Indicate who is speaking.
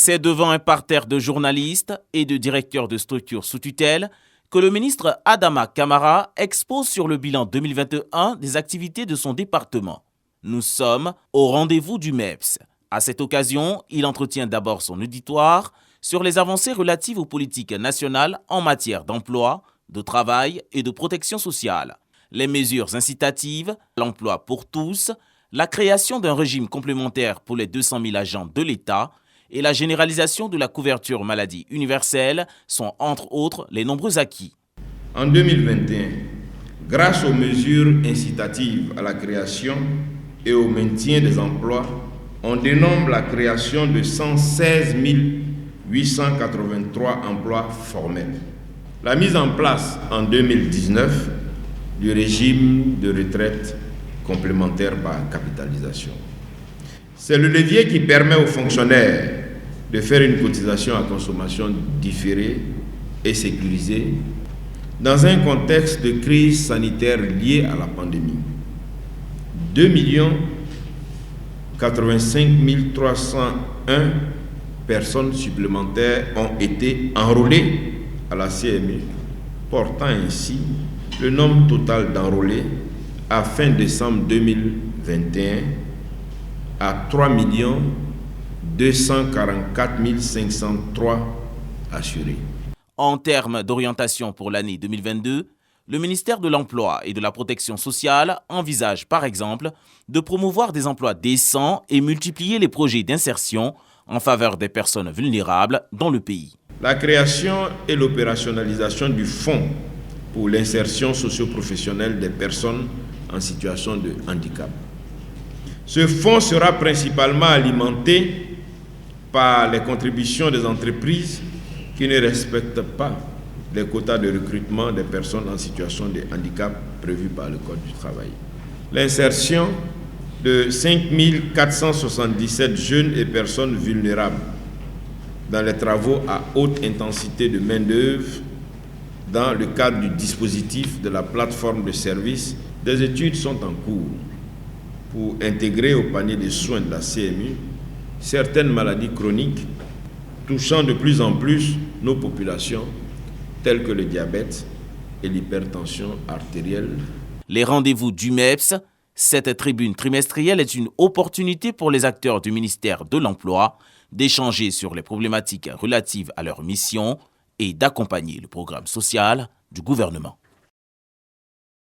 Speaker 1: C'est devant un parterre de journalistes et de directeurs de structures sous tutelle que le ministre Adama Kamara expose sur le bilan 2021 des activités de son département. Nous sommes au rendez-vous du MEPS. À cette occasion, il entretient d'abord son auditoire sur les avancées relatives aux politiques nationales en matière d'emploi, de travail et de protection sociale, les mesures incitatives, l'emploi pour tous, la création d'un régime complémentaire pour les 200 000 agents de l'État et la généralisation de la couverture maladie universelle sont entre autres les nombreux acquis.
Speaker 2: En 2021, grâce aux mesures incitatives à la création et au maintien des emplois, on dénombre la création de 116 883 emplois formels. La mise en place en 2019 du régime de retraite complémentaire par capitalisation. C'est le levier qui permet aux fonctionnaires de faire une cotisation à consommation différée et sécurisée dans un contexte de crise sanitaire liée à la pandémie. 2 085 301 personnes supplémentaires ont été enrôlées à la CMU, portant ainsi le nombre total d'enrôlés à fin décembre 2021 à 3 244 503 assurés.
Speaker 1: En termes d'orientation pour l'année 2022, le ministère de l'Emploi et de la Protection sociale envisage par exemple de promouvoir des emplois décents et multiplier les projets d'insertion en faveur des personnes vulnérables dans le pays.
Speaker 2: La création et l'opérationnalisation du Fonds pour l'insertion socio-professionnelle des personnes en situation de handicap. Ce fonds sera principalement alimenté par les contributions des entreprises qui ne respectent pas les quotas de recrutement des personnes en situation de handicap prévus par le Code du travail. L'insertion de 5 477 jeunes et personnes vulnérables dans les travaux à haute intensité de main-d'œuvre dans le cadre du dispositif de la plateforme de services. Des études sont en cours pour intégrer au panier de soins de la CMU certaines maladies chroniques touchant de plus en plus nos populations, telles que le diabète et l'hypertension artérielle.
Speaker 1: Les rendez-vous du MEPS, cette tribune trimestrielle est une opportunité pour les acteurs du ministère de l'Emploi d'échanger sur les problématiques relatives à leur mission et d'accompagner le programme social du gouvernement.